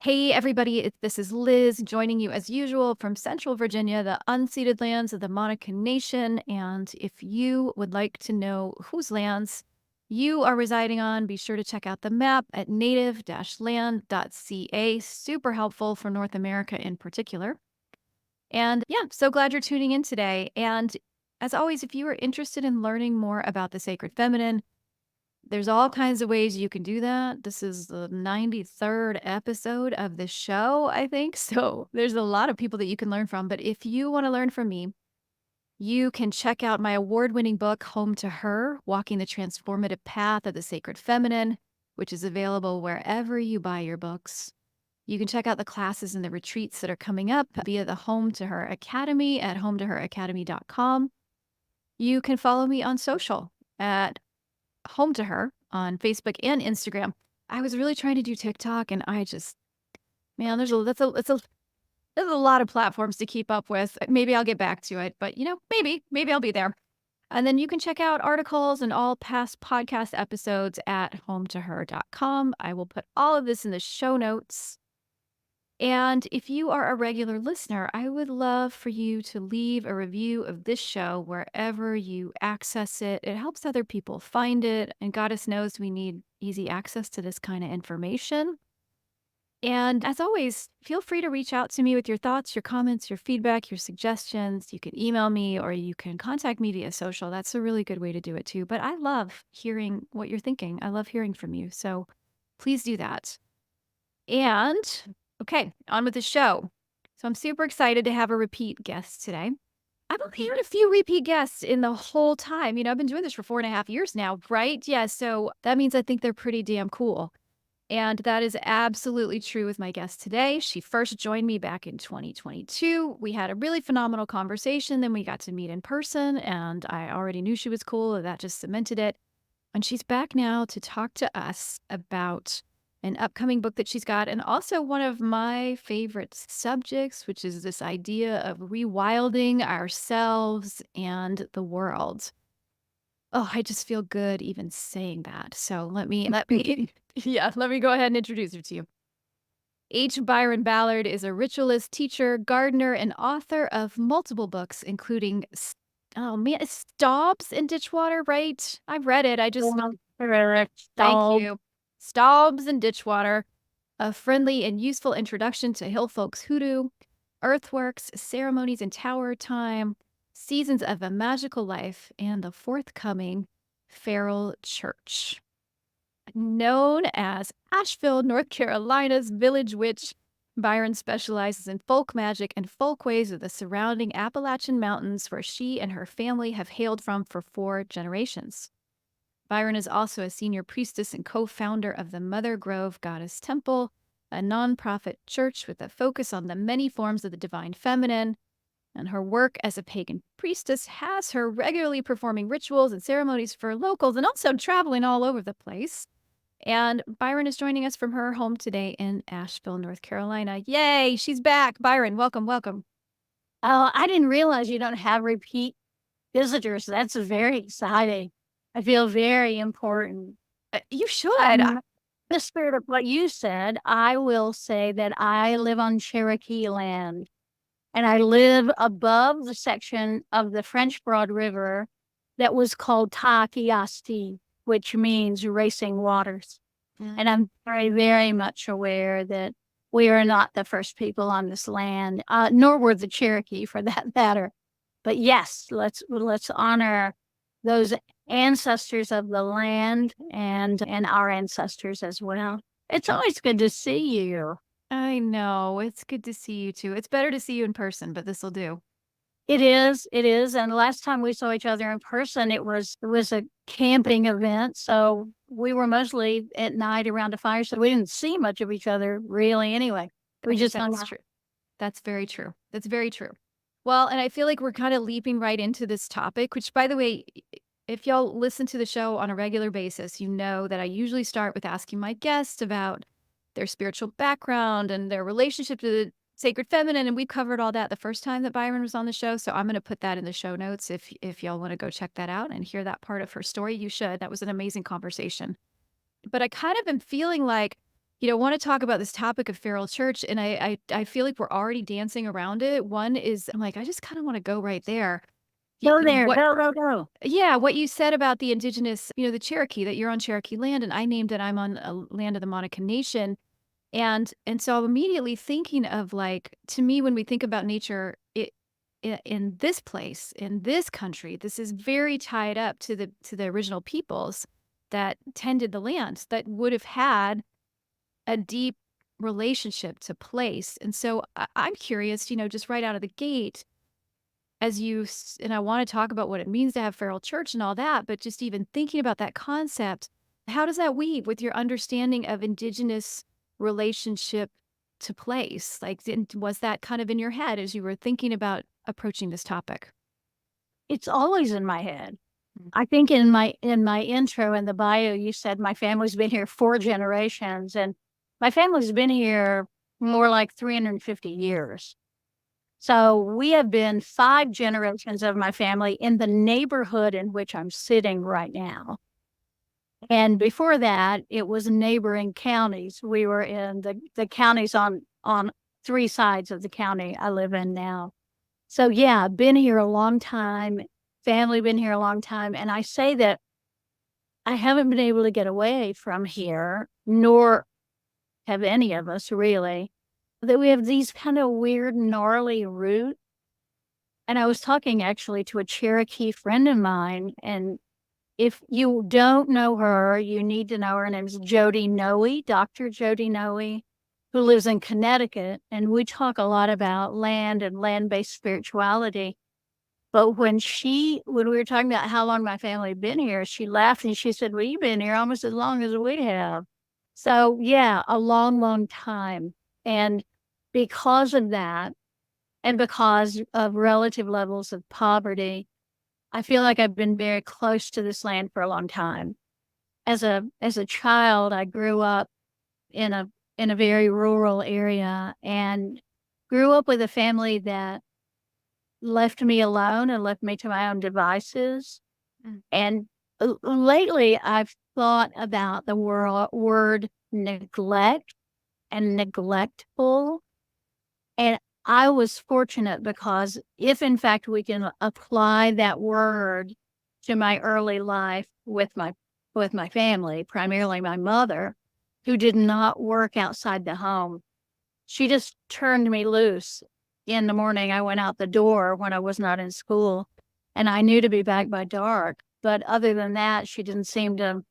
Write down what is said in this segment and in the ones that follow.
Hey, everybody, this is Liz joining you as usual from Central Virginia, the unceded lands of the Monacan Nation. And if you would like to know whose lands you are residing on, be sure to check out the map at native-land.ca. Super helpful for North America in particular. And yeah, so glad you're tuning in today. And as always, if you are interested in learning more about the sacred feminine, there's all kinds of ways you can do that. This is the 93rd episode of the show, I think. So there's a lot of people that you can learn from. But if you want to learn from me, you can check out my award-winning book, Home to Her, Walking the Transformative Path of the Sacred Feminine, which is available wherever you buy your books. You can check out the classes and the retreats that are coming up via the Home to Her Academy at hometoheracademy.com. You can follow me on social at Home to Her on Facebook and Instagram. I was really trying to do TikTok, and I just man, there's a lot of platforms to keep up with. Maybe I'll get back to it, but, maybe I'll be there. And then you can check out articles and all past podcast episodes at hometoher.com. I will put all of this in the show notes. And if you are a regular listener, I would love for you to leave a review of this show wherever you access it. It helps other people find it, and Goddess knows we need easy access to this kind of information. And as always, feel free to reach out to me with your thoughts, your comments, your feedback, your suggestions. You can email me or you can contact me via social. That's a really good way to do it too. But I love hearing what you're thinking. I love hearing from you. So please do that. And okay, on with the show. So I'm super excited to have a repeat guest today. I've only had a few repeat guests in the whole time. I've been doing this for 4.5 years now, right? Yeah, so that means I think they're pretty damn cool. And that is absolutely true with my guest today. She first joined me back in 2022. We had a really phenomenal conversation. Then we got to meet in person, and I already knew she was cool, and that just cemented it. And she's back now to talk to us about an upcoming book that she's got, and also one of my favorite subjects, which is this idea of rewilding ourselves and the world. Oh, I just feel good even saying that. So let me go ahead and introduce her to you. Byron Ballard is a ritualist, teacher, gardener, and author of multiple books, including oh man, it's Staubs and Ditchwater, right? I've read it. I just thank you. Staubs and Ditchwater, a friendly and useful introduction to Hillfolks Hoodoo, Earthworks, Ceremonies and Tower Time, Seasons of a Magical Life, and the forthcoming Feral Church. Known as Asheville, North Carolina's village witch, Byron specializes in folk magic and folkways of the surrounding Appalachian Mountains, where she and her family have hailed from for 4 generations. Byron is also a senior priestess and co-founder of the Mother Grove Goddess Temple, a nonprofit church with a focus on the many forms of the divine feminine. And her work as a pagan priestess has her regularly performing rituals and ceremonies for locals and also traveling all over the place. And Byron is joining us from her home today in Asheville, North Carolina. Yay, she's back. Byron, welcome, welcome. Oh, I didn't realize you don't have repeat visitors. That's very exciting. I feel very important. You should. The spirit of what you said, I will say that I live on Cherokee land, and I live above the section of the French Broad River that was called Takiasti, which means racing waters. And I'm very, very much aware that we are not the first people on this land, nor were the Cherokee for that matter. But yes, let's honor those ancestors of the land and our ancestors as well. It's always good to see you. I know. It's good to see you too. It's better to see you in person, but this'll do. It is. And the last time we saw each other in person, it was a camping event. So we were mostly at night around a fire, so we didn't see much of each other really anyway. We just hung That's out. true. That's very true. That's very true. Well, and I feel like we're kind of leaping right into this topic, which, by the way, if y'all listen to the show on a regular basis, you know that I usually start with asking my guests about their spiritual background and their relationship to the sacred feminine, and we covered all that the first time that Byron was on the show, so I'm going to put that in the show notes if y'all want to go check that out and hear that part of her story. You should. That was an amazing conversation. But I kind of am feeling like want to talk about this topic of feral church, and I feel like we're already dancing around it. One is I'm like, I just kind of want to go right there. Go there. What Go, go, go. Yeah, what you said about the indigenous, the Cherokee, that you're on Cherokee land, and I named it I'm on land of the Monacan Nation. And so I'm immediately thinking of, like, to me, when we think about nature, in this place, in this country, this is very tied up to the original peoples that tended the land, that would have had a deep relationship to place. And so I'm curious, just right out of the gate, and I want to talk about what it means to have feral church and all that, but just even thinking about that concept, how does that weave with your understanding of indigenous relationship to place? Like, was that kind of in your head as you were thinking about approaching this topic? It's always in my head. Mm. I think in my intro in the bio, you said my family's been here 4 generations, and my family's been here more like 350 years. So we have been 5 generations of my family in the neighborhood in which I'm sitting right now. And before that, it was neighboring counties. We were in the counties on 3 sides of the county I live in now. So yeah, been here a long time, family been here a long time, and I say that I haven't been able to get away from here, nor have any of us really, that we have these kind of weird, gnarly roots. And I was talking actually to a Cherokee friend of mine, and if you don't know her, you need to know her. Her name's Jody Noe, Dr. Jody Noe, who lives in Connecticut. And we talk a lot about land and land-based spirituality. But when we were talking about how long my family had been here, she laughed and she said, "Well, you've been here almost as long as we have." So yeah, a long, long time. And because of that, and because of relative levels of poverty, I feel like I've been very close to this land for a long time. As a child, I grew up in a very rural area and grew up with a family that left me alone and left me to my own devices. Mm. And lately, I've thought about the word neglect and neglectful. And I was fortunate because if in fact we can apply that word to my early life with my family, primarily my mother, who did not work outside the home. She just turned me loose. In the morning, I went out the door when I was not in school, and I knew to be back by dark. But other than that, she didn't seem to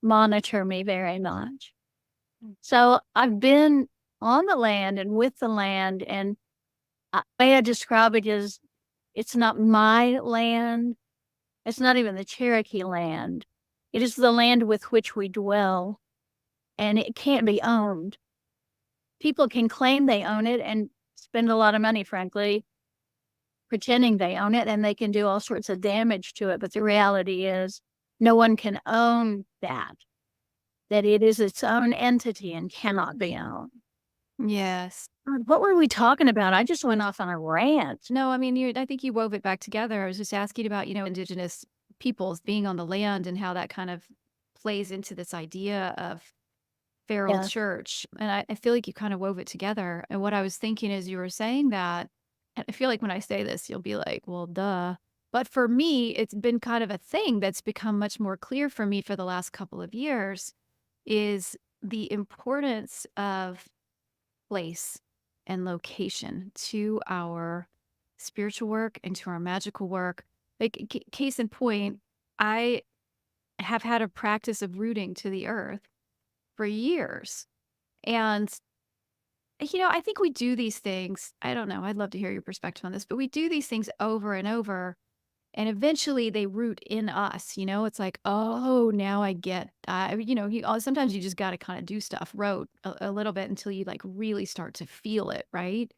monitor me very much. So I've been on the land and with the land, and the way I describe it is it's not my land. It's not even the Cherokee land. It is the land with which we dwell, and it can't be owned. People can claim they own it and spend a lot of money, frankly, pretending they own it, and they can do all sorts of damage to it. But the reality is no one can own that it is its own entity and cannot be owned. Yes. What were we talking about? I just went off on a rant. No, I mean, I think you wove it back together. I was just asking about, indigenous peoples being on the land and how that kind of plays into this idea of feral Yes. church. And I feel like you kind of wove it together. And what I was thinking as you were saying that, and I feel like when I say this, you'll be like, well, duh. But for me, it's been kind of a thing that's become much more clear for me for the last couple of years is the importance of place and location to our spiritual work and to our magical work. Like, case in point, I have had a practice of rooting to the earth for years. And, I think we do these things. I don't know. I'd love to hear your perspective on this, but we do these things over and over. And eventually they root in us. It's like, oh, now I get, sometimes you just got to kind of do stuff, rote a little bit until you like really start to feel it, right?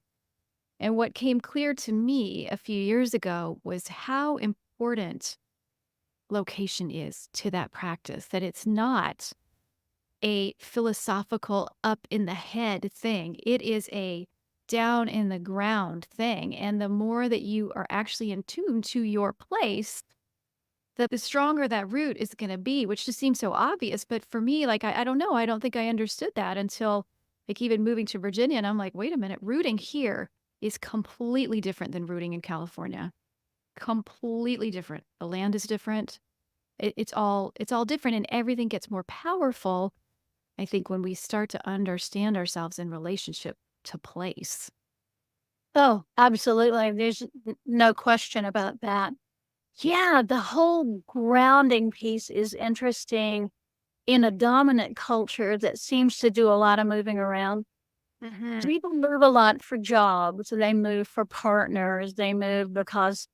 And what came clear to me a few years ago was how important location is to that practice, that it's not a philosophical up in the head thing. It is a down in the ground thing. And the more that you are actually in tune to your place, the stronger that root is going to be, which just seems so obvious. But for me, like, I don't know. I don't think I understood that until like even moving to Virginia. And I'm like, wait a minute, rooting here is completely different than rooting in California. Completely different. The land is different. It's all different, and everything gets more powerful, I think, when we start to understand ourselves in relationship to place. Oh, absolutely. There's no question about that. Yeah, the whole grounding piece is interesting in a dominant culture that seems to do a lot of moving around. Mhm. People move a lot for jobs, they move for partners, they move because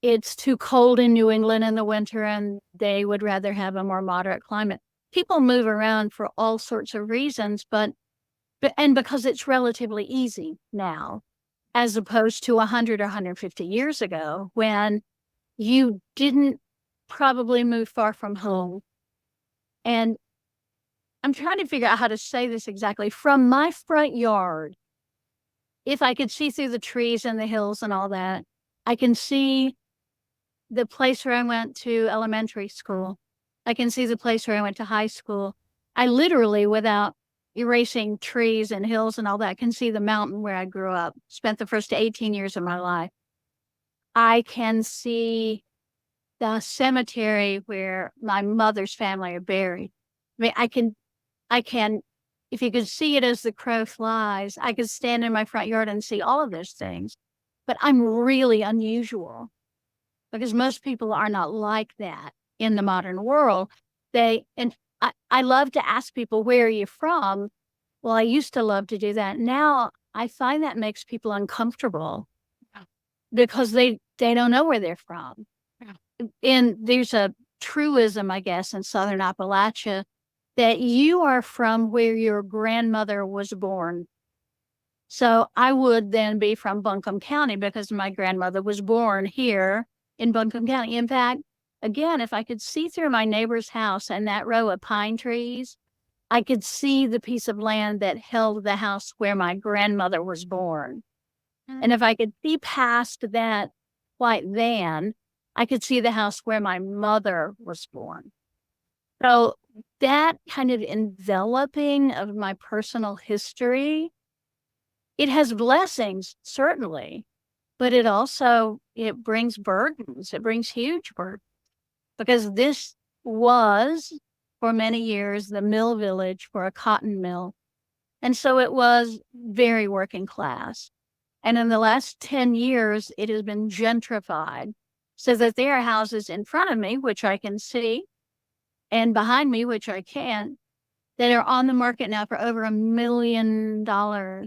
it's too cold in New England in the winter and they would rather have a more moderate climate. People move around for all sorts of reasons, but and because it's relatively easy now, as opposed to 100 or 150 years ago when you didn't probably move far from home. And I'm trying to figure out how to say this exactly. From my front yard, if I could see through the trees and the hills and all that, I can see the place where I went to elementary school. I can see the place where I went to high school. I literally, without erasing trees and hills and all that, can see the mountain where I grew up, spent the first 18 years of my life. I can see the cemetery where my mother's family are buried. I mean, I can, if you could see it as the crow flies, I could stand in my front yard and see all of those things. But I'm really unusual because most people are not like that in the modern world. And I love to ask people, where are you from? Well, I used to love to do that. Now I find that makes people uncomfortable Yeah. because they don't know where they're from. Yeah. And there's a truism, I guess, in Southern Appalachia that you are from where your grandmother was born. So I would then be from Buncombe County because my grandmother was born here in Buncombe County. In fact, again, if I could see through my neighbor's house and that row of pine trees, I could see the piece of land that held the house where my grandmother was born. And if I could see past that white van, I could see the house where my mother was born. So that kind of enveloping of my personal history, it has blessings, certainly, but it brings burdens. It brings huge burdens because this was for many years the mill village for a cotton mill. And so it was very working class. And in the last 10 years, it has been gentrified so that there are houses in front of me, which I can see, and behind me, which I can't, that are on the market now for over $1 million.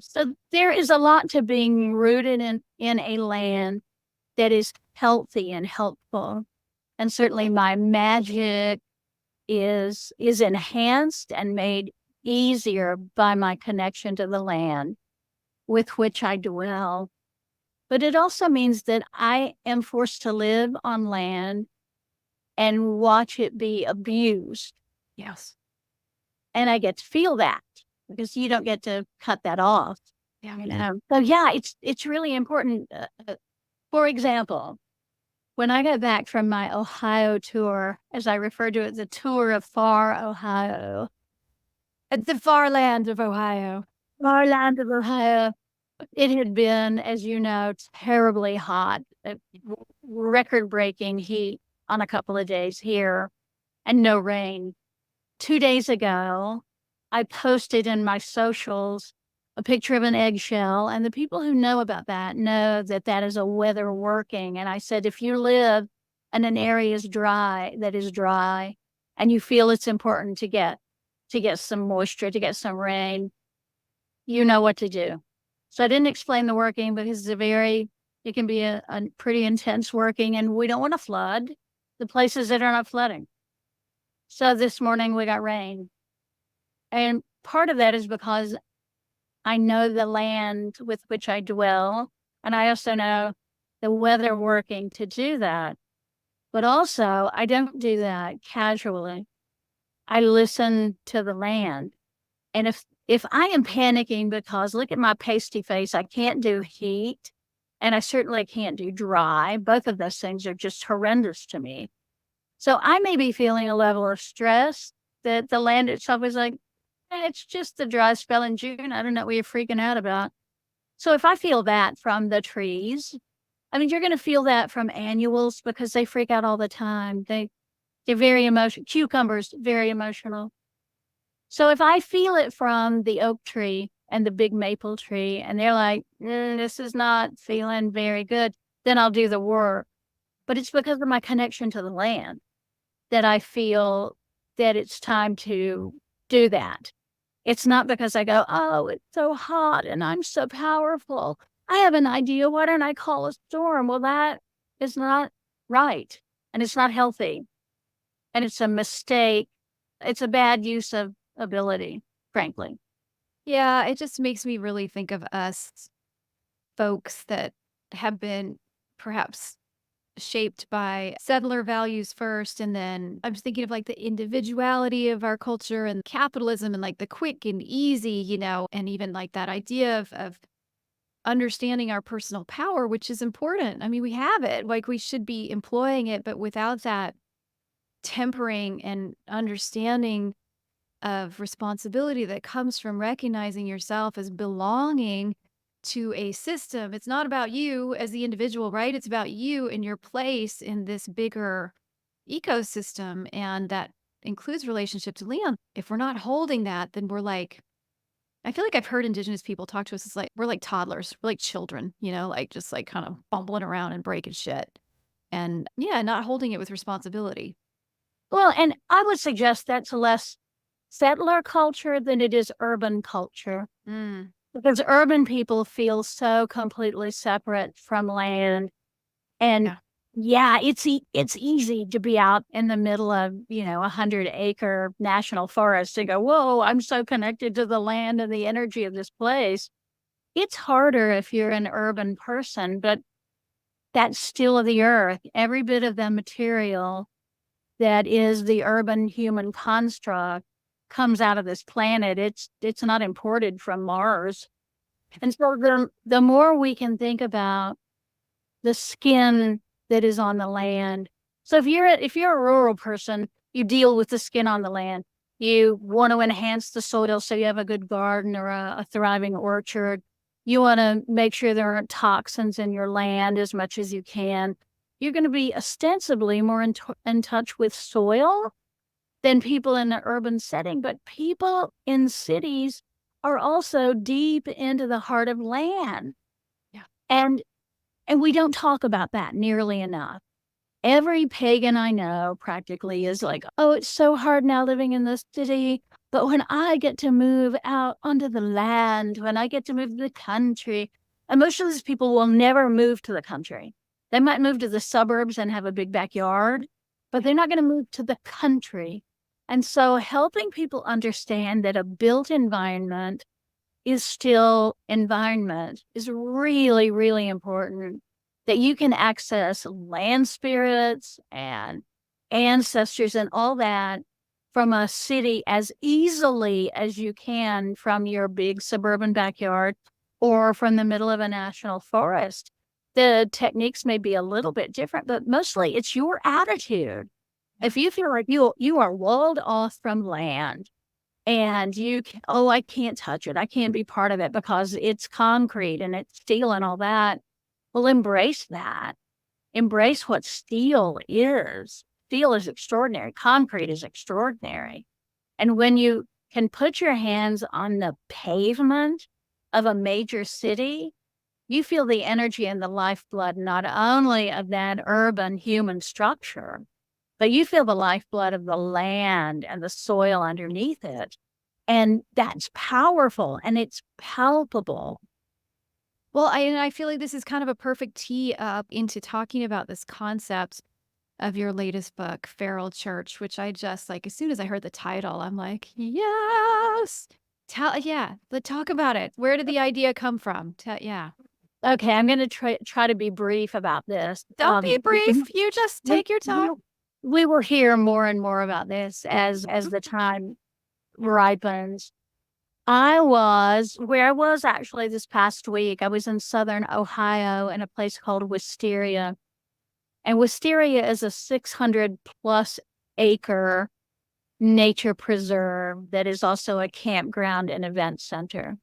So there is a lot to being rooted in a land that is healthy and helpful. And certainly my magic is enhanced and made easier by my connection to the land with which I dwell. But it also means that I am forced to live on land and watch it be abused. Yes. And I get to feel that because you don't get to cut that off. Yeah. So yeah, it's really important. For example, when I got back from my Ohio tour, as I refer to it, the tour of far Ohio, At the far land of Ohio. far land of Ohio, it had been, as you know, terribly hot, record-breaking heat on a couple of days here, and no rain. 2 days ago, I posted in my socials a picture of an eggshell, and the people who know about that know that that is a weather working. And I said, if you live in an area that is dry, and you feel it's important to get some moisture, to get some rain, you know what to do. So I didn't explain the working because it can be a pretty intense working, and we don't want to flood the places that are not flooding. So this morning we got rain. And part of that is because I know the land with which I dwell, and I also know the weather working to do that. But also, I don't do that casually. I listen to the land. And if I am panicking because look at my pasty face, I can't do heat, and I certainly can't do dry. Both of those things are just horrendous to me. So I may be feeling a level of stress that the land itself is like, it's just a dry spell in June. I don't know what you're freaking out about. So if I feel that from the trees, I mean, you're going to feel that from annuals because they freak out all the time. They're very emotional. Cucumbers, very emotional. So if I feel it from the oak tree and the big maple tree, and they're like, this is not feeling very good, then I'll do the work. But it's because of my connection to the land that I feel that it's time to do that. It's not because I go, oh, it's so hot and I'm so powerful. I have an idea. Why don't I call a storm? Well, that is not right. And it's not healthy. And it's a mistake. It's a bad use of ability, frankly. Yeah, it just makes me really think of us folks that have been perhaps shaped by settler values first. And then I'm just thinking of like the individuality of our culture and capitalism and like the quick and easy, and even like that idea of understanding our personal power, which is important. I mean, we have it, like we should be employing it, but without that tempering and understanding of responsibility that comes from recognizing yourself as belonging to a system. It's not about you as the individual, right? It's about you and your place in this bigger ecosystem. And that includes relationship to land. If we're not holding that, then we're like, I feel like I've heard Indigenous people talk to us as like, we're like toddlers, we're like children, like just like kind of bumbling around and breaking shit. And yeah, not holding it with responsibility. Well, and I would suggest that's less settler culture than it is urban culture. Mm, Because urban people feel so completely separate from land. And yeah. yeah, it's easy to be out in the middle of, 100-acre national forest and go, whoa, I'm so connected to the land and the energy of this place. It's harder if you're an urban person, but that's still the earth. Every bit of the material that is the urban human construct comes out of this planet. It's not imported from Mars. And so the more we can think about the skin that is on the land. So if you're a rural person, you deal with the skin on the land. You want to enhance the soil so you have a good garden or a thriving orchard. You want to make sure there aren't toxins in your land as much as you can. You're going to be ostensibly more in touch with soil than people in the urban setting, but people in cities are also deep into the heart of land. Yeah. And we don't talk about that nearly enough. Every pagan I know practically is like, oh, it's so hard now living in the city. But when I get to move out onto the land, when I get to move to the country, and most of these people will never move to the country. They might move to the suburbs and have a big backyard, but they're not going to move to the country. And so helping people understand that a built environment is still environment is really, really important. That you can access land spirits and ancestors and all that from a city as easily as you can from your big suburban backyard or from the middle of a national forest. The techniques may be a little bit different, but mostly it's your attitude. If you feel like you are walled off from land and oh, I can't touch it. I can't be part of it because it's concrete and it's steel and all that. Well, embrace that. Embrace what steel is. Steel is extraordinary. Concrete is extraordinary. And when you can put your hands on the pavement of a major city, you feel the energy and the lifeblood, not only of that urban human structure, but you feel the lifeblood of the land and the soil underneath it. And that's powerful and it's palpable. Well, I feel like this is kind of a perfect tee up into talking about this concept of your latest book, Feral Church, which I just like as soon as I heard the title, I'm like, yes. Yeah, let's talk about it. Where did the idea come from? Yeah. Okay, I'm going to try to be brief about this. Don't be brief. You just we, take your time. we will hear more and more about this as the time ripens. Where I was actually this past week, I was in southern Ohio in a place called Wisteria. And Wisteria is a 600 plus acre nature preserve that is also a campground and event center.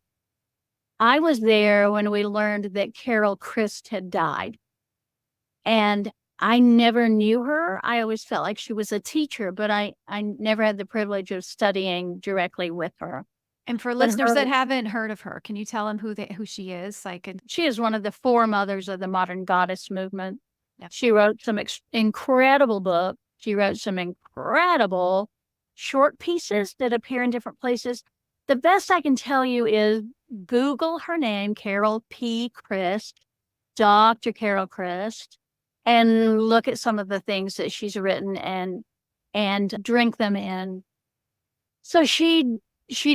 I was there when we learned that Carol Christ had died. And I never knew her. I always felt like she was a teacher, but I never had the privilege of studying directly with her. And for But listeners that haven't heard of her, can you tell them who she is? she is one of the foremothers of the modern goddess movement. Yep. She wrote some incredible books. She wrote some incredible short pieces that appear in different places. The best I can tell you is Google her name, Carol P. Christ, Dr. Carol Christ, and look at some of the things that she's written and drink them in. So she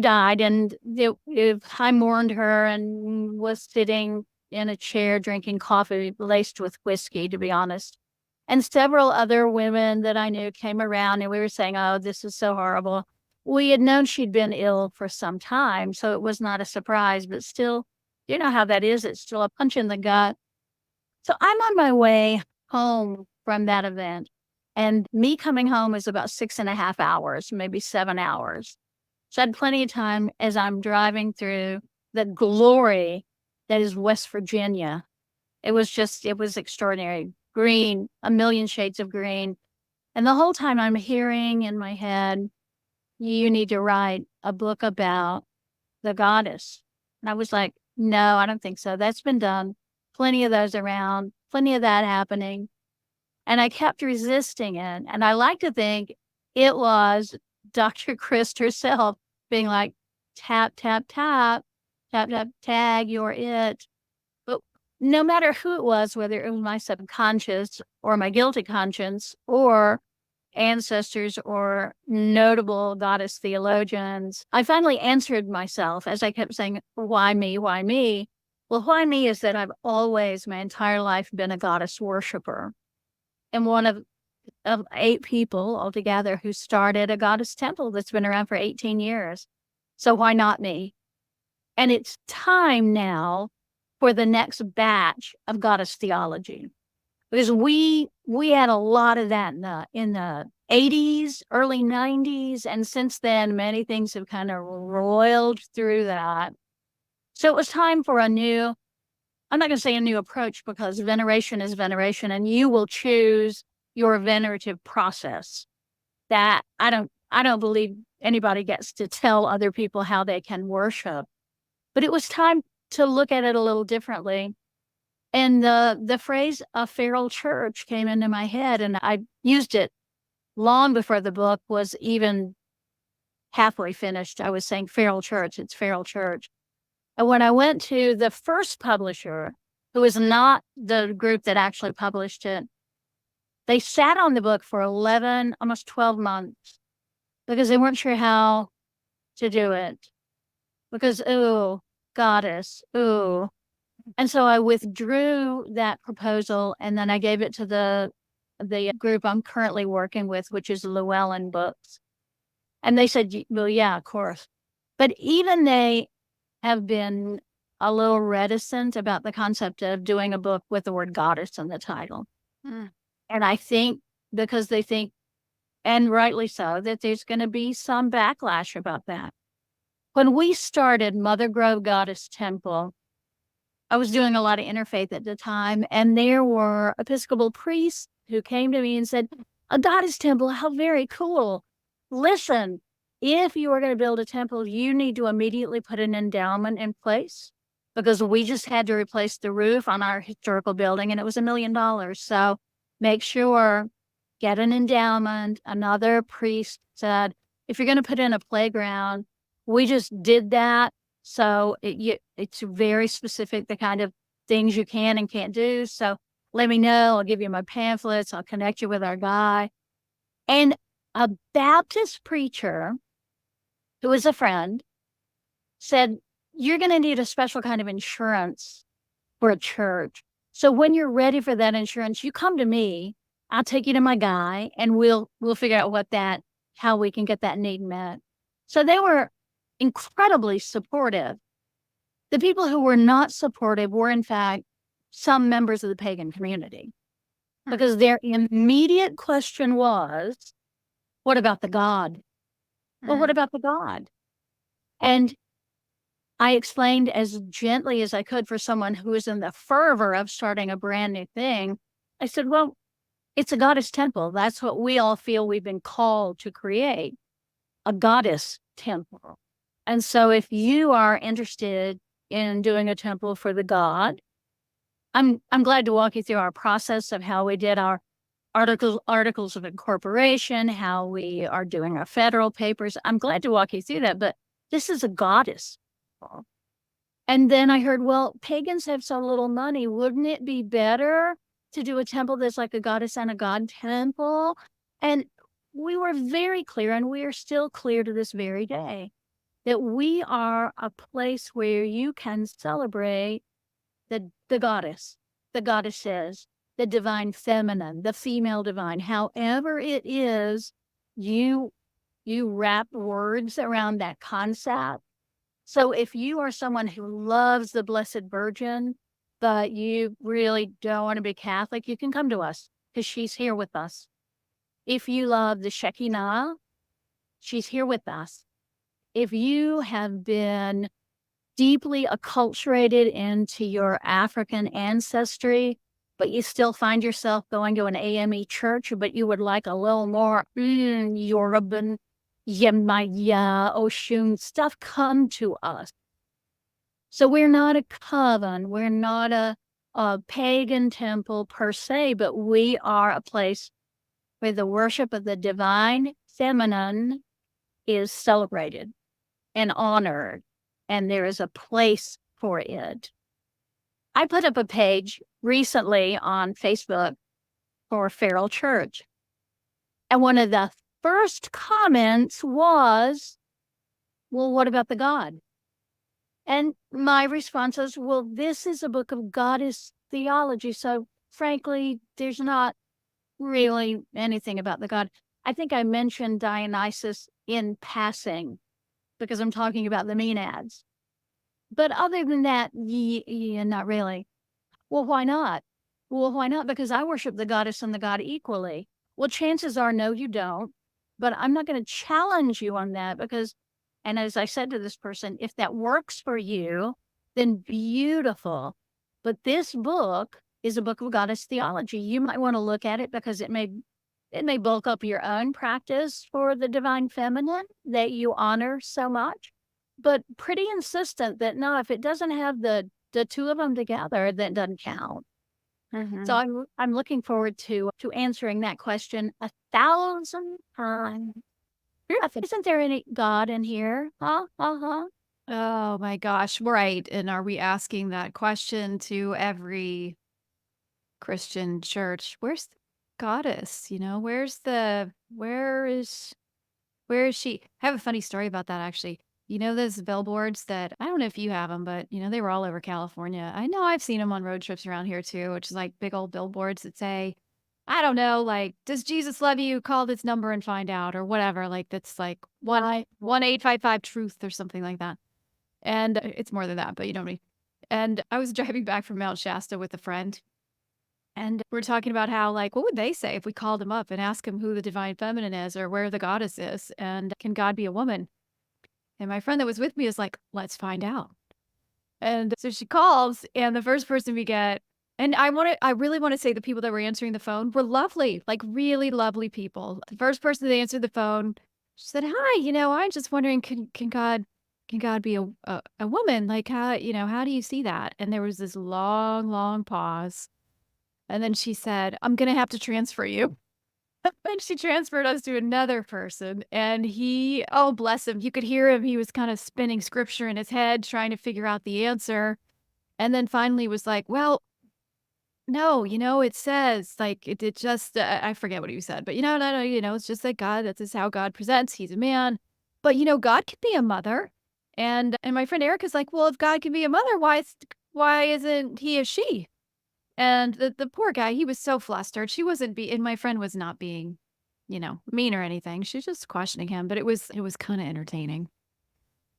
died, and I mourned her and was sitting in a chair drinking coffee laced with whiskey, to be honest. And several other women that I knew came around, and we were saying, oh, this is so horrible. We had known she'd been ill for some time, so it was not a surprise, but still, you know how that is. It's still a punch in the gut. So I'm on my way home from that event, and me coming home is about 6.5 hours, maybe 7 hours. So I had plenty of time as I'm driving through the glory that is West Virginia. It was extraordinary. Green, a million shades of green. And the whole time I'm hearing in my head, you need to write a book about the goddess. And I was like, no, I don't think so. That's been done. Plenty of those around, plenty of that happening. And I kept resisting it. And I like to think it was Dr. Christ herself being like, tap, tap, tap, tap, tap, tag, you're it. But no matter who it was, whether it was my subconscious or my guilty conscience or ancestors or notable goddess theologians, I finally answered myself as I kept saying, why me? Why me? Well, why me is that I've always, my entire life, been a goddess worshiper. And one of 8 people altogether who started a goddess temple that's been around for 18 years. So why not me? And it's time now for the next batch of goddess theology. Because we had a lot of that in the 80s, early 90s, and since then, many things have kind of roiled through that. So it was time for I'm not going to say a new approach, because veneration is veneration, and you will choose your venerative process. That I don't believe anybody gets to tell other people how they can worship. But it was time to look at it a little differently. And the phrase a feral church came into my head, and I used it long before the book was even halfway finished. I was saying feral church, it's feral church. And when I went to the first publisher, who is not the group that actually published it, they sat on the book for 11, almost 12 months because they weren't sure how to do it. Because, ooh, goddess, ooh. And so I withdrew that proposal, and then I gave it to the group I'm currently working with, which is Llewellyn Books. And they said, well, yeah, of course. But even they have been a little reticent about the concept of doing a book with the word goddess in the title. Mm. And I think because they think, and rightly so, that there's going to be some backlash about that. When we started Mother Grove Goddess Temple, I was doing a lot of interfaith at the time, and there were Episcopal priests who came to me and said, a goddess temple, how very cool. Listen, if you are going to build a temple, you need to immediately put an endowment in place, because we just had to replace the roof on our historical building, and it was $1 million. So make sure, get an endowment. Another priest said, if you're going to put in a playground, we just did that. So it's very specific, the kind of things you can and can't do. So let me know. I'll give you my pamphlets. I'll connect you with our guy. And a Baptist preacher who was a friend said, you're going to need a special kind of insurance for a church. So when you're ready for that insurance, you come to me. I'll take you to my guy, and we'll figure out how we can get that need met. So they were incredibly supportive. The people who were not supportive were, in fact, some members of the pagan community. because their immediate question was, what about the God? Well, what about the God? And I explained as gently as I could for someone who is in the fervor of starting a brand new thing. I said, well, it's a goddess temple. That's what we all feel we've been called to create, a goddess temple. And so if you are interested in doing a temple for the god, I'm glad to walk you through our process of how we did our articles of incorporation, how we are doing our federal papers. I'm glad to walk you through that, but this is a goddess. And then I heard, well, pagans have so little money. Wouldn't it be better to do a temple that's like a goddess and a god temple? And we were very clear, and we are still clear to this very day, that we are a place where you can celebrate the goddess, the goddesses, the divine feminine, the female divine, however it is, you wrap words around that concept. So if you are someone who loves the Blessed Virgin, but you really don't want to be Catholic, you can come to us because she's here with us. If you love the Shekinah, she's here with us. If you have been deeply acculturated into your African ancestry, but you still find yourself going to an AME church, but you would like a little more Yoruban, Yemaya, Oshun stuff, come to us. So we're not a coven, we're not a pagan temple per se, but we are a place where the worship of the divine feminine is celebrated and honored, and there is a place for it. I put up a page recently on Facebook for Feral Church, and one of the first comments was, well, what about the God? And my response was, well, this is a book of goddess theology, so frankly, there's not really anything about the God. I think I mentioned Dionysus in passing because I'm talking about the Maenads. But other than that, yeah, not really. Well, why not? Well, why not? Because I worship the goddess and the god equally. Well, chances are, no, you don't. But I'm not going to challenge you on that because, and as I said to this person, if that works for you, then beautiful. But this book is a book of goddess theology. You might want to look at it because it may bulk up your own practice for the divine feminine that you honor so much. But pretty insistent that no, if it doesn't have the two of them together, that doesn't count. So I'm looking forward to answering that question 1,000 times. Isn't there any God in here? Huh? Oh my gosh, right. And are we asking that question to every Christian church? Where's the goddess? Where is she? I have a funny story about that actually. You know those billboards that I don't know if you have them, but they were all over California. I know I've seen them on road trips around here too, which is like big old billboards that say, I don't know, like, does Jesus love you? Call this number and find out or whatever. Like that's like Right. 1-855 truth or something like that. And it's more than that, but you know what I mean. And I was driving back from Mount Shasta with a friend, and we're talking about how, like, what would they say if we called him up and asked him who the divine feminine is or where the goddess is? And can God be a woman? And my friend that was with me is like, let's find out. And so she calls, and the first person we get, and I really want to say the people that were answering the phone were lovely, like really lovely people. The first person that answered the phone, she said, "Hi, I'm just wondering, can God be a woman? Like how do you see that?" And there was this long, long pause. And then she said, "I'm gonna have to transfer you." And she transferred us to another person, and oh, bless him, you could hear him, he was kinda spinning scripture in his head, trying to figure out the answer, and then finally was like, "Well, no, it says, like, it just" I forget what he said, but, no, no, it's just that God that's just how God presents, he's a man, but, God could be a mother, and my friend Erica's like, "Well, if God can be a mother, why isn't he a she?" And the poor guy, he was so flustered. She wasn't be and my friend was not being, mean or anything. She was just questioning him, but it was kinda entertaining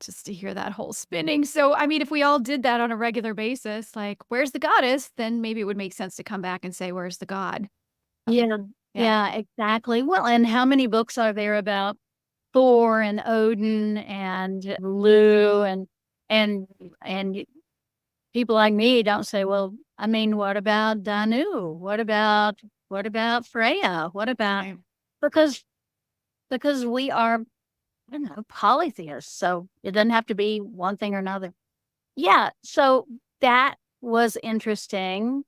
just to hear that whole spinning. So, I mean, if we all did that on a regular basis, like, "Where's the goddess?" Then maybe it would make sense to come back and say, "Where's the god?" Yeah. Yeah. Yeah, exactly. Well, and how many books are there about Thor and Odin and Lu and and people like me don't say, "Well, I mean, what about Danu? What about Freya? What about" Right. because we are, polytheists, so it doesn't have to be one thing or another. Yeah, so that was interesting,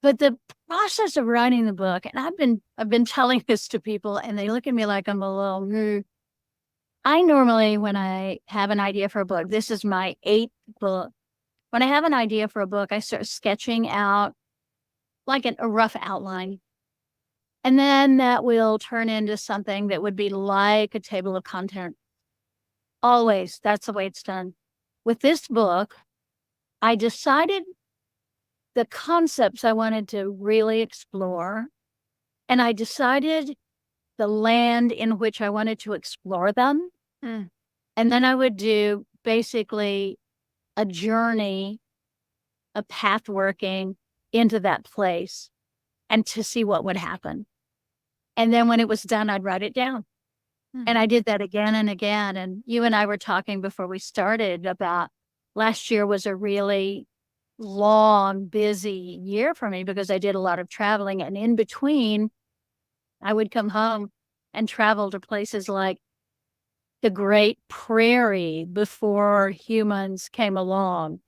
but the process of writing the book, and I've been telling this to people, and they look at me like I'm a little. I normally, when I have an idea for a book, this is my eighth book. When I have an idea for a book, I start sketching out like a rough outline. And then that will turn into something that would be like a table of content. Always. That's the way it's done. With this book, I decided the concepts I wanted to really explore, and I decided the land in which I wanted to explore them. Mm. And then I would do basically a journey, a path working into that place and to see what would happen. And then when it was done, I'd write it down. Mm. And I did that again and again. And you and I were talking before we started about last year was a really long, busy year for me because I did a lot of traveling. And in between, I would come home and travel to places like the Great Prairie before humans came along.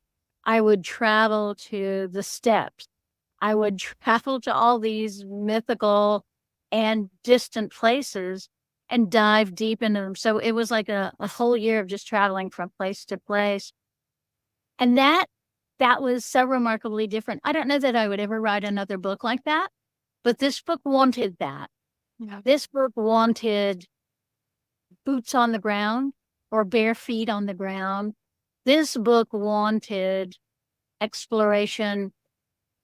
I would travel to the steppes. I would travel to all these mythical and distant places and dive deep into them. So it was like a whole year of just traveling from place to place. And that was so remarkably different. I don't know that I would ever write another book like that, but this book wanted that. Yeah. This book wanted boots on the ground or bare feet on the ground. This book wanted exploration,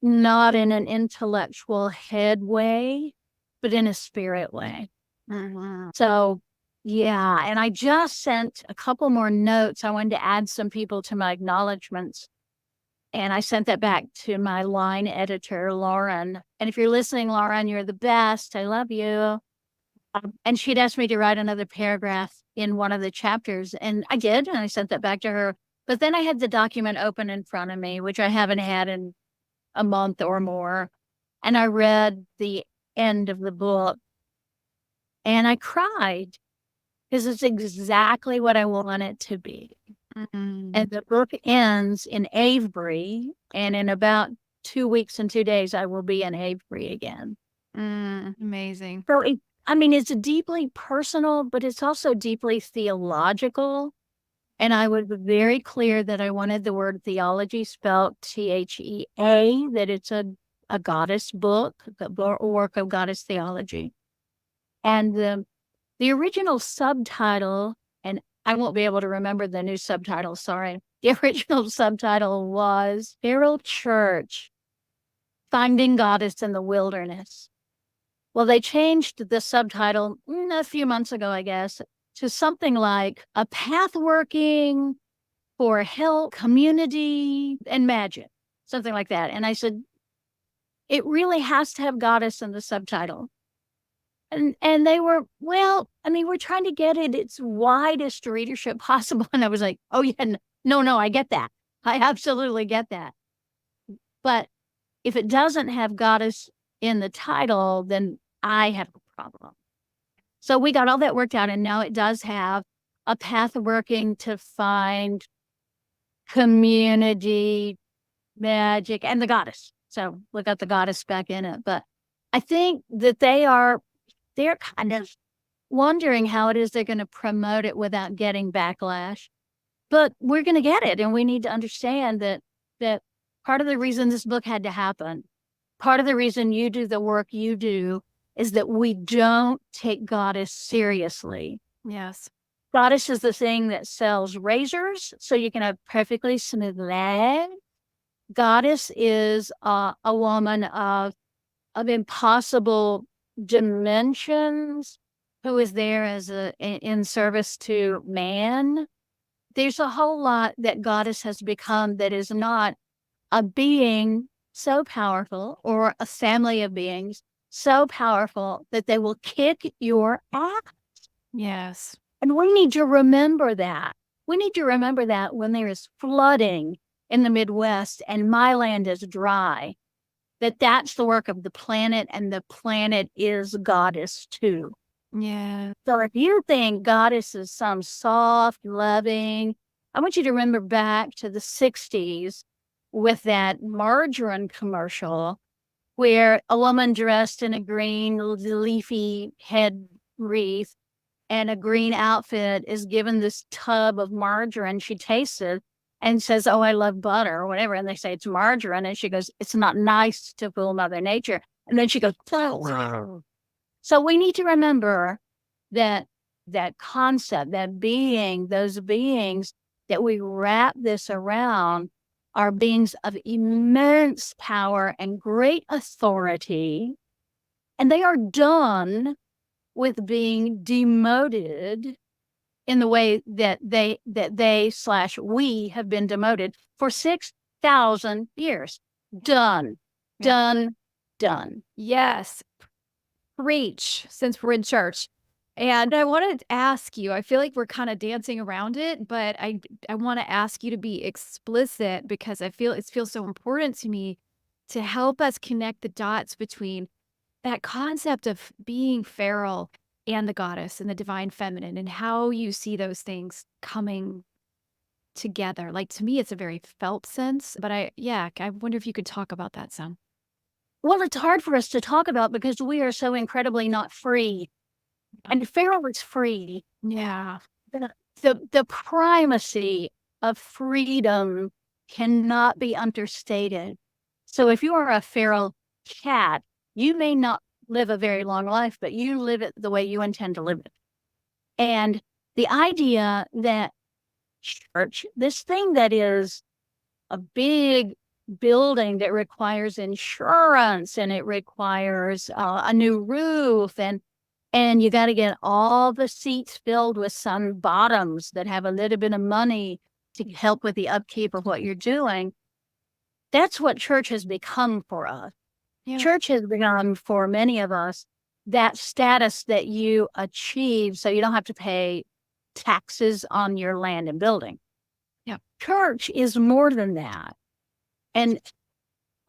not in an intellectual head way, but in a spirit way. Mhm. So, yeah, and I just sent a couple more notes. I wanted to add some people to my acknowledgments. And I sent that back to my line editor, Lauren. And if you're listening, Lauren, you're the best. I love you. And she'd asked me to write another paragraph in one of the chapters. And I did. And I sent that back to her. But then I had the document open in front of me, which I haven't had in a month or more. And I read the end of the book and I cried because it's exactly what I want it to be. Mhm. And the book ends in Avebury, and in about 2 weeks and 2 days, I will be in Avebury again. Amazing. So, it's deeply personal, but it's also deeply theological. And I was very clear that I wanted the word theology spelled Thea, that it's a goddess book, the work of goddess theology. And the original subtitle, and I won't be able to remember the new subtitle, sorry. The original subtitle was Feral Church, Finding Goddess in the Wilderness. Well, they changed the subtitle a few months ago, I guess, to something like A Path Working for Health, Community, and Magic, something like that. And I said, it really has to have goddess in the subtitle. And they were, well, we're trying to get it its widest readership possible. And I was like, oh yeah, no, I get that. I absolutely get that. But if it doesn't have goddess in the title, then I have a problem. So we got all that worked out, and now it does have a path working to find community, magic, and the goddess. So we got the goddess back in it. But I think that they're kind of wondering how it is they're going to promote it without getting backlash. But we're going to get it, and we need to understand that part of the reason this book had to happen, part of the reason you do the work you do, is that we don't take goddess seriously. Yes. Goddess is the thing that sells razors so you can have perfectly smooth legs. Goddess is a woman of impossible dimensions who is there as in service to man. There's a whole lot that goddess has become that is not a being so powerful or a family of beings so powerful that they will kick your ass. Yes. And we need to remember that. We need to remember that when there is flooding in the Midwest and my land is dry, that's the work of the planet, and the planet is goddess too. Yeah. So if you think goddess is some soft, loving, I want you to remember back to the 60s with that margarine commercial where a woman dressed in a green leafy head wreath and a green outfit is given this tub of margarine. She tastes it and says, "Oh, I love butter," or whatever. And they say it's margarine. And she goes, "It's not nice to fool Mother Nature." And then she goes, "Oh." So we need to remember that concept, that being, those beings that we wrap this around are beings of immense power and great authority. And they are done with being demoted in the way that they /we have been demoted for 6,000 years. Done. Yeah. Done. Yes. Preach, since we're in church. And I wanted to ask you, I feel like we're kind of dancing around it, but I want to ask you to be explicit because I feel it feels so important to me to help us connect the dots between that concept of being feral and the goddess and the divine feminine and how you see those things coming together. Like to me, it's a very felt sense, but I wonder if you could talk about that some. Well, it's hard for us to talk about because we are so incredibly not free. And feral is free. Yeah. The primacy of freedom cannot be understated. So if you are a feral cat, you may not live a very long life, but you live it the way you intend to live it. And the idea that church, this thing that is a big building that requires insurance and it requires a new roof and you got to get all the seats filled with some bottoms that have a little bit of money to help with the upkeep of what you're doing. That's what church has become for us. Yeah. Church has become for many of us that status that you achieve so you don't have to pay taxes on your land and building. Yeah. Church is more than that. And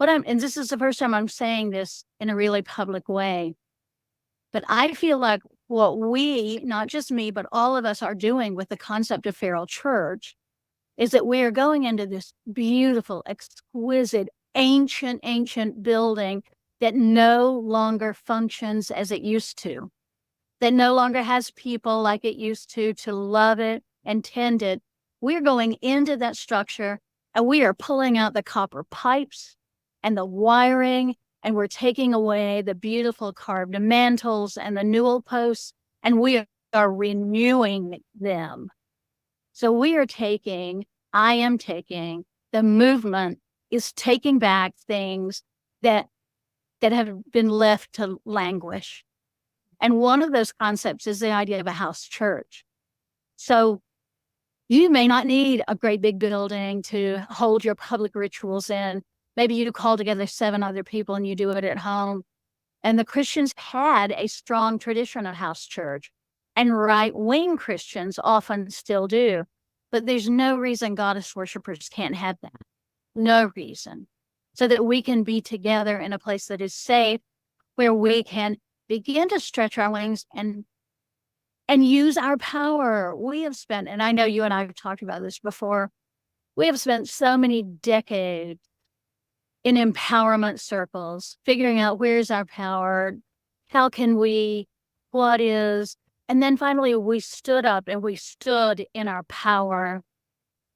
and this is the first time I'm saying this in a really public way, but I feel like what we, not just me, but all of us are doing with the concept of feral church is that we are going into this beautiful, exquisite, ancient building that no longer functions as it used to, that no longer has people like it used to love it and tend it. We're going into that structure and we are pulling out the copper pipes and the wiring, and we're taking away the beautiful carved mantles and the newel posts, and we are renewing them. So I am taking, the movement is taking back things that have been left to languish. And one of those concepts is the idea of a house church. So you may not need a great big building to hold your public rituals in. Maybe you call together 7 other people and you do it at home. And the Christians had a strong tradition of house church, and right-wing Christians often still do. But there's no reason goddess worshipers can't have that. No reason. So that we can be together in a place that is safe, where we can begin to stretch our wings and use our power. We have spent, and I know you and I have talked about this before, we have spent so many decades in empowerment circles, figuring out where's our power, how can we, what is, and then finally we stood up and we stood in our power.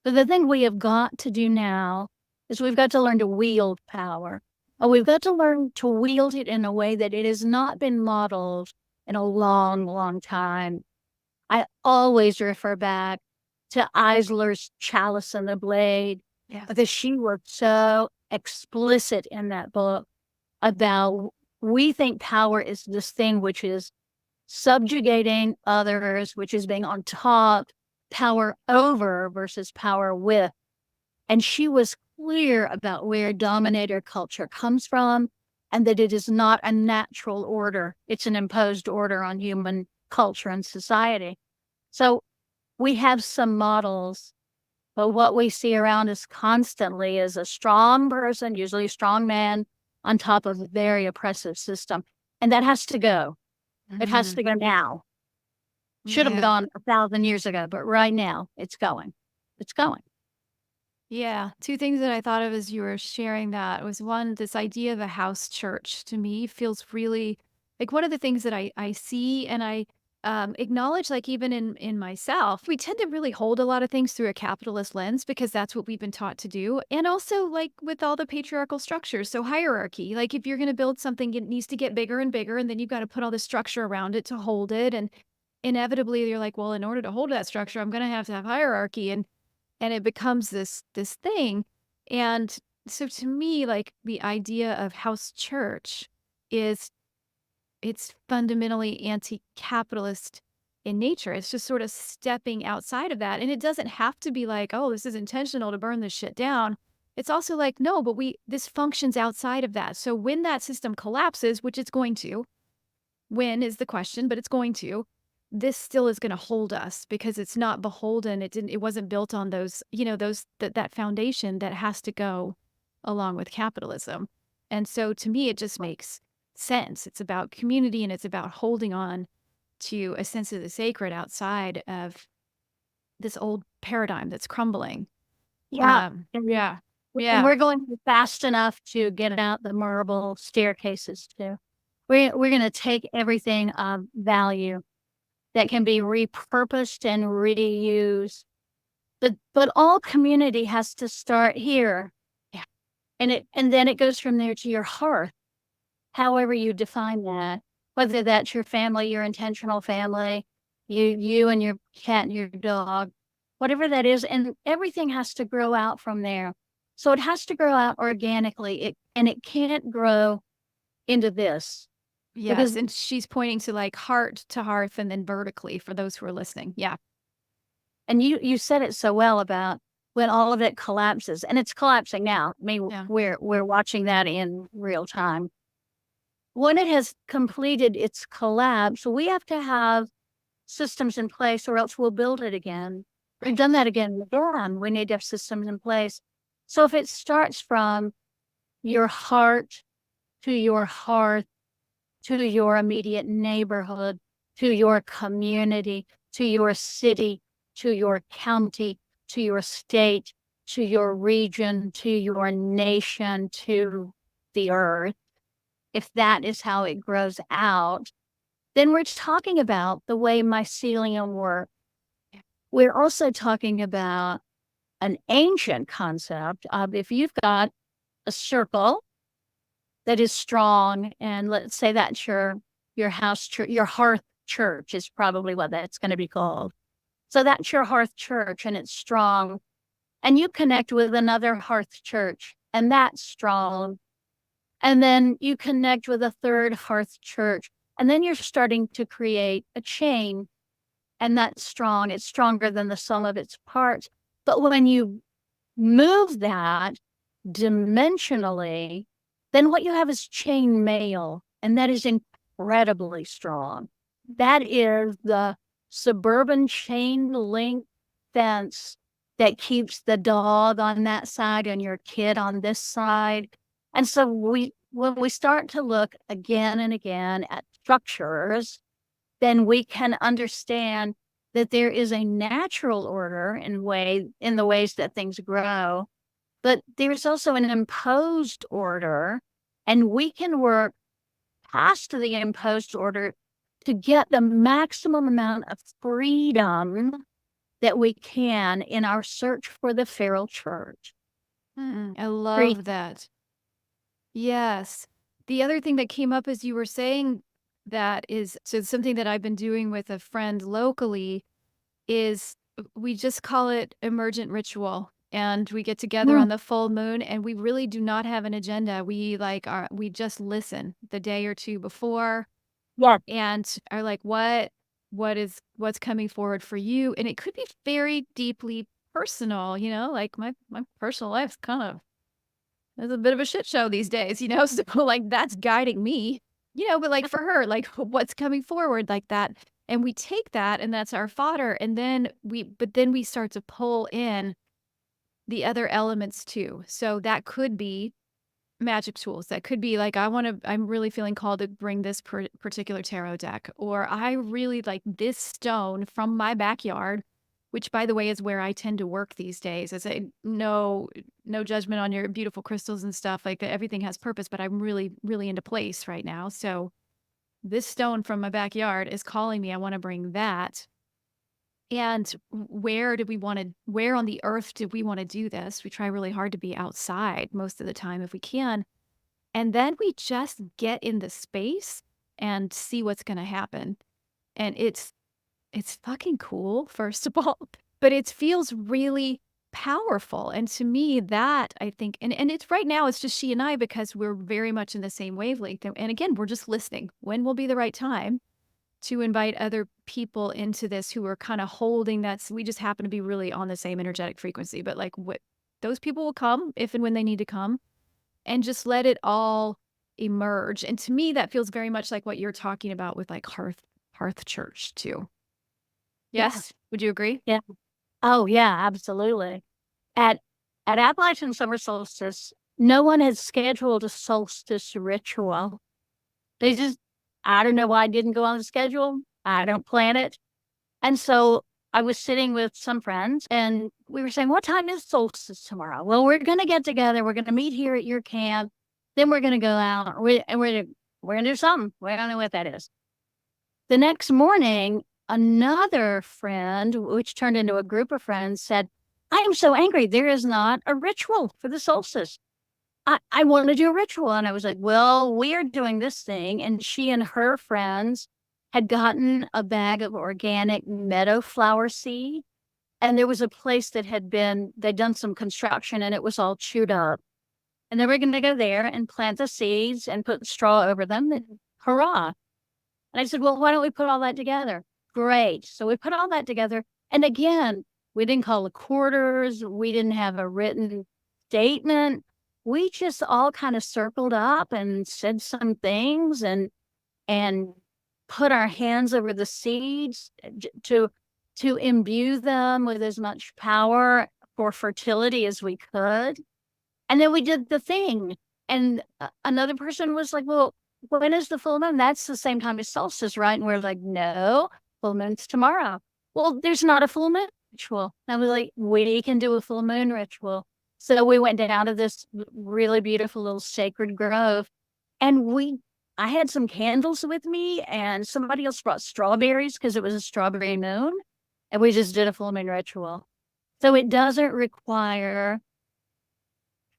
But the thing we have got to do now is we've got to learn to wield power. And we've got to learn to wield it in a way that it has not been modeled in a long, long time. I always refer back to Eisler's Chalice and the Blade, because she was so explicit in that book about, we think power is this thing which is subjugating others, which is being on top, power over versus power with. And she was clear about where dominator culture comes from and that it is not a natural order. It's an imposed order on human culture and society. So we have some models, but what we see around us constantly is a strong person, usually a strong man, on top of a very oppressive system. And that has to go. It has to go now. Should have Yeah. gone 1,000 years ago, but right now it's going. It's going. Yeah. Two things that I thought of as you were sharing that was one, this idea of a house church to me feels really like one of the things that I see and I acknowledge, like even in myself, we tend to really hold a lot of things through a capitalist lens because that's what we've been taught to do. And also, like with all the patriarchal structures, so hierarchy, like if you're going to build something, it needs to get bigger and bigger, and then you've got to put all this structure around it to hold it. And inevitably, you're like, well, in order to hold that structure, I'm going to have hierarchy. And it becomes this thing. And so to me, like the idea of house church is it's fundamentally anti-capitalist in nature. It's just sort of stepping outside of that. And it doesn't have to be like, oh, this is intentional to burn this shit down. It's also like, no, but this functions outside of that. So when that system collapses, which it's going to, when is the question, but it's going to, this still is gonna hold us because it's not beholden. It wasn't built on those, that foundation that has to go along with capitalism. And so to me, it just makes sense. It's about community and it's about holding on to a sense of the sacred outside of this old paradigm that's crumbling. Yeah. And Yeah. and Yeah. we're going fast enough to get out the marble staircases too. We're going to take everything of value that can be repurposed and reused. But all community has to start here. Yeah. And then it goes from there to your hearth, however you define that. Whether that's your family, your intentional family, you and your cat and your dog, whatever that is, and everything has to grow out from there. So it has to grow out organically. It can't grow into this Yes. because And she's pointing to like heart to hearth and then vertically for those who are listening. Yeah. and you said it so well about when all of it collapses, and it's collapsing now. I mean, Yeah. we're watching that in real time. When it has completed its collapse, we have to have systems in place or else we'll build it again. We've done that again and again. We need to have systems in place. So if it starts from your heart to your hearth, to your immediate neighborhood, to your community, to your city, to your county, to your state, to your region, to your nation, to the earth, if that is how it grows out, then we're talking about the way mycelium works. We're also talking about an ancient concept of if you've got a circle that is strong, and let's say that's your house church, your hearth church is probably what that's going to be called. So that's your hearth church and it's strong. And you connect with another hearth church and that's strong. And then you connect with a third hearth church. And then you're starting to create a chain and that's strong. It's stronger than the sum of its parts. But when you move that dimensionally, then what you have is chain mail, and that is incredibly strong. That is the suburban chain link fence that keeps the dog on that side and your kid on this side. And so when we start to look again and again at structures, then we can understand that there is a natural order in the ways that things grow, but there's also an imposed order, and we can work past the imposed order to get the maximum amount of freedom that we can in our search for the feral church. I Free. love that. Yes. The other thing that came up as you were saying that is so something that I've been doing with a friend locally is we just call it emergent ritual. And we get together Mm, on the full moon and we really do not have an agenda. We just listen the day or two before yes. and are like, what's coming forward for you? And it could be very deeply personal, like my personal life's kind of It's a bit of a shit show these days, so like that's guiding me, but like for her, like what's coming forward like that. And we take that and that's our fodder. And then we start to pull in the other elements too. So that could be magic tools. That could be like, I'm really feeling called to bring this particular tarot deck, or I really like this stone from my backyard, which by the way is where I tend to work these days. As a no judgment on your beautiful crystals and stuff. Like everything has purpose, but I'm really, really into place right now. So this stone from my backyard is calling me. I want to bring that. And where on the earth do we want to do this? We try really hard to be outside most of the time if we can. And then we just get in the space and see what's going to happen. And it's fucking cool, first of all, but it feels really powerful. And to me, that I think, and it's right now, it's just she and I because we're very much in the same wavelength. And again, we're just listening. When will be the right time to invite other people into this who are kind of holding that? We just happen to be really on the same energetic frequency, but like what those people will come if and when they need to come and just let it all emerge. And to me, that feels very much like what you're talking about with like hearth church too. Yeah. Yes. Would you agree? Yeah. Oh, yeah, absolutely. At Appalachian summer solstice, no one had scheduled a solstice ritual. They just, I don't know why it didn't go on the schedule. I don't plan it. And so I was sitting with some friends and we were saying, what time is solstice tomorrow? Well, we're going to get together. We're going to meet here at your camp. Then we're going to go out and we're going to do something. We don't know what that is. The next morning, another friend, which turned into a group of friends, said, I am so angry. There is not a ritual for the solstice. I want to do a ritual. And I was like, well, we are doing this thing. And she and her friends had gotten a bag of organic meadow flower seed. And there was a place that they'd done some construction and it was all chewed up. And they were going to go there and plant the seeds and put straw over them. And hurrah. And I said, well, why don't we put all that together? Great. So we put all that together. And again, we didn't call the quarters. We didn't have a written statement. We just all kind of circled up and said some things and put our hands over the seeds to imbue them with as much power for fertility as we could. And then we did the thing. And another person was like, well, when is the full moon? That's the same time as solstice, right? And we're like, no, full moon's tomorrow. Well, there's not a full moon ritual. And I was like, we can do a full moon ritual. So we went down to this really beautiful little sacred grove and I had some candles with me and somebody else brought strawberries because it was a strawberry moon. And we just did a full moon ritual. So it doesn't require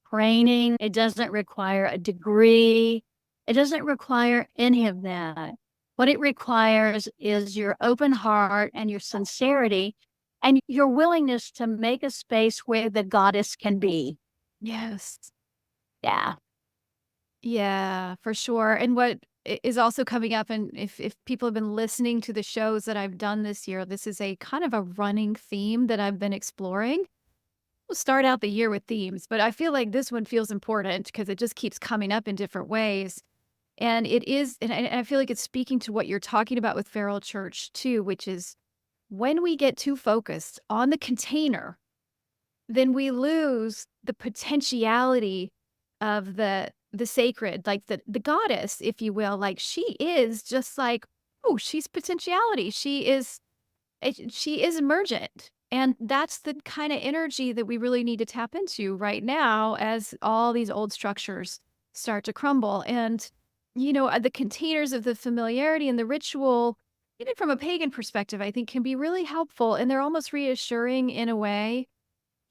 training. It doesn't require a degree. It doesn't require any of that. What it requires is your open heart and your sincerity and your willingness to make a space where the goddess can be. Yes. Yeah. Yeah, for sure. And what is also coming up, and if people have been listening to the shows that I've done this year, this is a kind of a running theme that I've been exploring. We'll start out the year with themes, but I feel like this one feels important because it just keeps coming up in different ways. And it is, and I feel like it's speaking to what you're talking about with Feral Church too, which is when we get too focused on the container, then we lose the potentiality of the sacred, like the goddess, if you will. Like she is just like, oh, she's potentiality. She is emergent. And that's the kind of energy that we really need to tap into right now as all these old structures start to crumble. And, the containers of the familiarity and the ritual, even from a pagan perspective, I think can be really helpful. And they're almost reassuring in a way,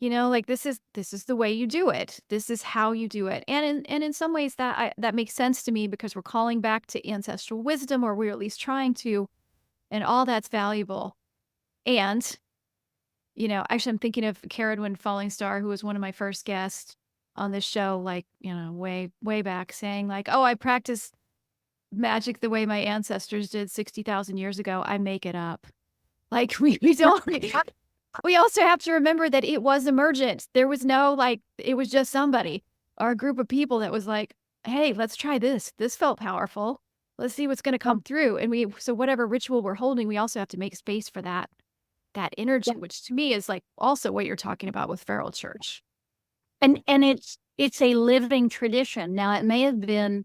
like this is the way you do it. This is how you do it. And in some ways that makes sense to me because we're calling back to ancestral wisdom, or we're at least trying to, and all that's valuable. And, actually I'm thinking of Carradwin Falling Star, who was one of my first guests on this show, like, way, way back, saying like, oh, I practice magic the way my ancestors did 60,000 years ago. I make it up. Like we don't, we also have to remember that it was emergent. There was no, like, it was just somebody. our group of people that was like, hey, let's try this. This felt powerful. Let's see what's going to come through. And so whatever ritual we're holding, we also have to make space for that energy, which to me is like also what you're talking about with feral church. And it's a living tradition. Now, it may have been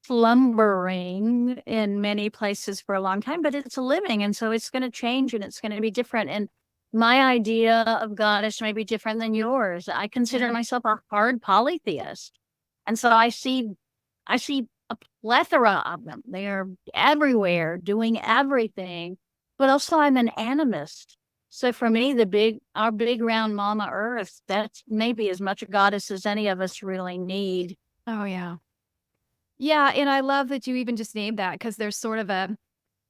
slumbering in many places for a long time, but it's living, and so it's going to change and it's going to be different. And my idea of goddess may be different than yours. I consider myself a hard polytheist, and so I see a plethora of them. They are everywhere, doing everything. But also, I'm an animist. So for me, our big round Mama Earth, that's maybe as much a goddess as any of us really need. Oh, yeah. Yeah, and I love that you even just named that because there's sort of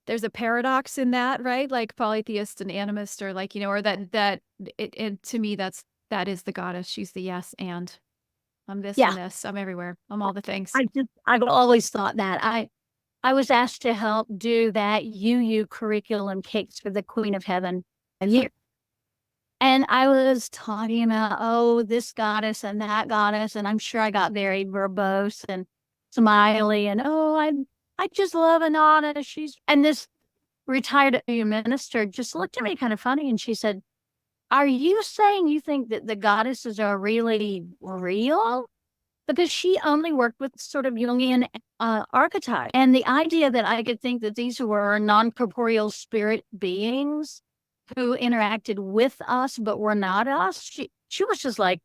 there's a paradox in that, right? Like polytheist and animist or like, or it to me, that is the goddess. She's the yes and I'm this Yeah, and this. I'm everywhere. I'm all the things. I've always thought that. I was asked to help do that UU curriculum cakes for the Queen of Heaven a year. And I was talking about, oh, this goddess and that goddess. And I'm sure I got very verbose and smiley and, oh, I just love Anana. And this retired minister just looked at me kind of funny. And she said, are you saying you think that the goddesses are really real? Because she only worked with sort of Jungian archetype. And the idea that I could think that these were non-corporeal spirit beings who interacted with us but were not us, she was just like,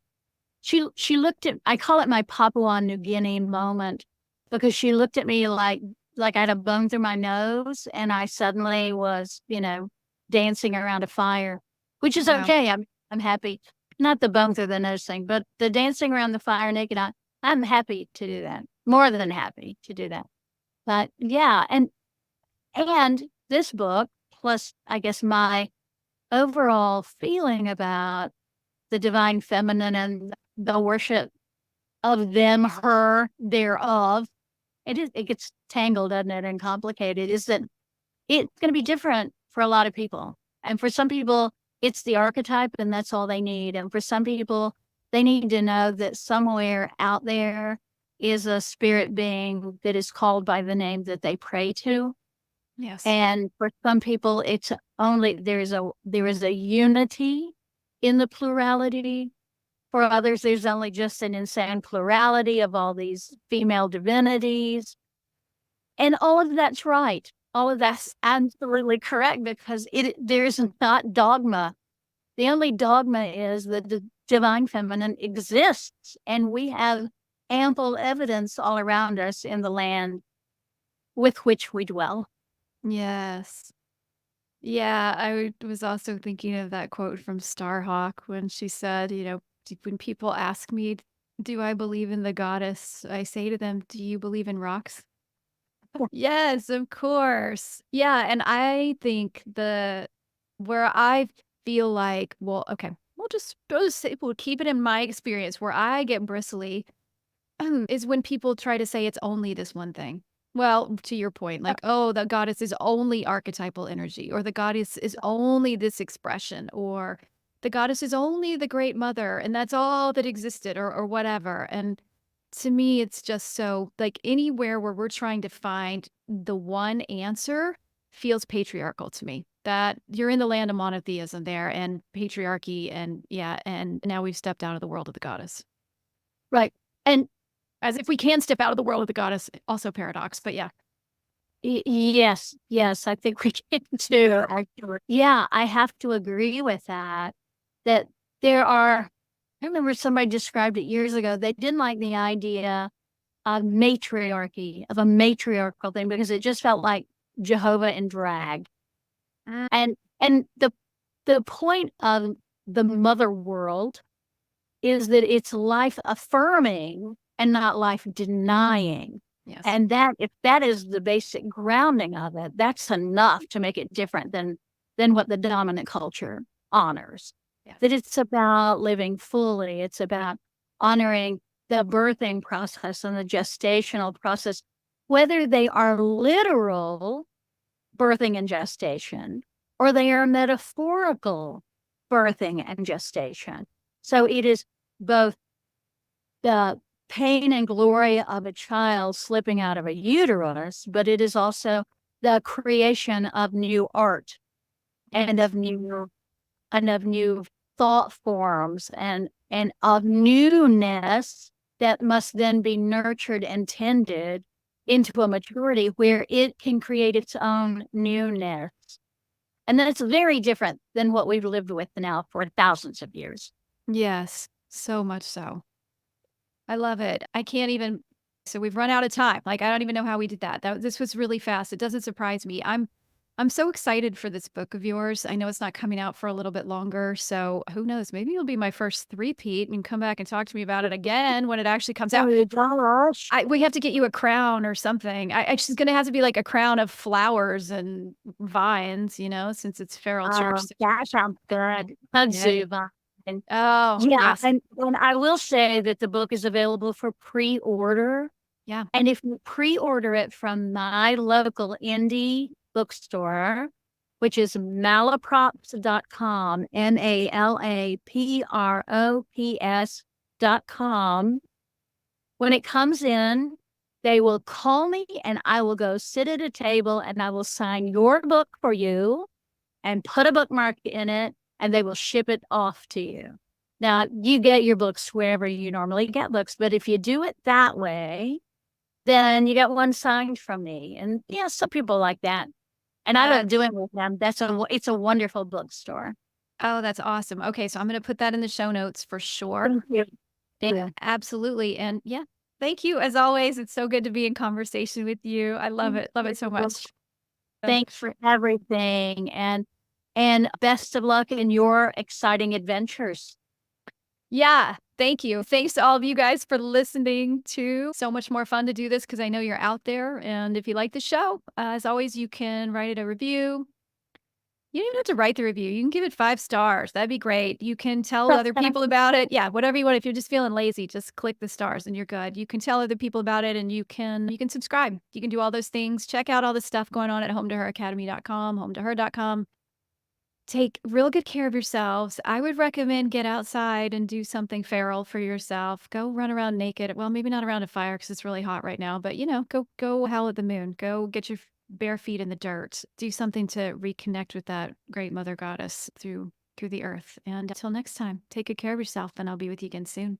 she looked at, I call it my Papua New Guinea moment, because she looked at me like I had a bone through my nose and I suddenly was, dancing around a fire, which is okay. I'm happy. Not the bone through the nose thing, but the dancing around the fire naked. I'm happy to do that. More than happy to do that. But yeah, and this book, plus I guess my overall feeling about the divine feminine and the worship of them, her, thereof, it gets tangled, doesn't it, and complicated, is that it's going to be different for a lot of people. And for some people, it's the archetype and that's all they need. And for some people, they need to know that somewhere out there is a spirit being that is called by the name that they pray to. Yes. And for some people, it's only there is a unity in the plurality. For others, there's only just an insane plurality of all these female divinities. And all of that's right. All of that's absolutely correct, because there's not dogma. The only dogma is that the divine feminine exists, and we have ample evidence all around us in the land with which we dwell. Yes. Yeah, I was also thinking of that quote from Starhawk when she said, when people ask me, do I believe in the goddess? I say to them, do you believe in rocks? Yes, of course. Yeah, and I think where I feel like, well, okay, we'll keep it in my experience where I get bristly is when people try to say it's only this one thing. Well, to your point, like, oh, the goddess is only archetypal energy, or the goddess is only this expression, or the goddess is only the great mother, and that's all that existed, or whatever. And to me, it's just so like anywhere where we're trying to find the one answer feels patriarchal to me. That you're in the land of monotheism there and patriarchy, and yeah, and now we've stepped out of the world of the goddess. Right. And as if we can step out of the world of the goddess, also paradox, but yeah. Yes, I think we can too. Yeah, I have to agree with that. That I remember somebody described it years ago. They didn't like the idea of matriarchy, of a matriarchal thing, because it just felt like Jehovah in drag. And the point of the mother world is that it's life affirming and not life denying. Yes. And if that is the basic grounding of it, that's enough to make it different than what the dominant culture honors. Yes. That it's about living fully. It's about honoring the birthing process and the gestational process, whether they are literal birthing and gestation or they are metaphorical birthing and gestation. So it is both the pain and glory of a child slipping out of a uterus, but it is also the creation of new art and Yes. of new thought forms and of newness that must then be nurtured and tended into a maturity where it can create its own newness. And then it's very different than what we've lived with now for thousands of years. Yes, so much so. I love it. I can't even so we've run out of time. Like, I don't even know how we did that. This was really fast. It doesn't surprise me. I'm so excited for this book of yours. I know it's not coming out for a little bit longer, so who knows? Maybe you'll be my first three-peat and come back and talk to me about it again when it actually comes out. Oh gosh. We have to get you a crown or something. She's gonna have to be like a crown of flowers and vines, since it's feral church That situation. sounds good. Yeah. Kudzu vine. Oh, Yeah, yes. and I will say that the book is available for pre-order, Yeah. and if you pre-order it from my local indie bookstore, which is malaprops.com, MALAPROPS.com, when it comes in, they will call me and I will go sit at a table and I will sign your book for you and put a bookmark in it, and they will ship it off to you. Now, you get your books wherever you normally get books, but if you do it that way, then you get one signed from me. And yeah, some people like that. And I don't do That's it with them. It's a wonderful bookstore. Oh, that's awesome. Okay, so I'm gonna put that in the show notes for sure. Thank you. Thank you. Absolutely, and yeah, thank you as always. It's so good to be in conversation with you. I love it so much. So, Thanks for everything and best of luck in your exciting adventures. yeah, thank you. Thanks to all of you guys for listening too. So much more fun to do this because I know you're out there, and if you like the show, as always, you can write it a review. You don't even have to write the review. You can give it 5 stars. That'd be great. You can tell other people about it. Yeah, whatever you want. If you're just feeling lazy, just click the stars and you're good. You can tell other people about it and you can subscribe. You can do all those things. Check out all the stuff going on at hometoheracademy.com, hometoher.com. Take real good care of yourselves. I would recommend get outside and do something feral for yourself. Go run around naked. Well, maybe not around a fire because it's really hot right now, but go howl at the moon. Go get your bare feet in the dirt. Do something to reconnect with that great mother goddess through the earth. And until next time, take good care of yourself and I'll be with you again soon.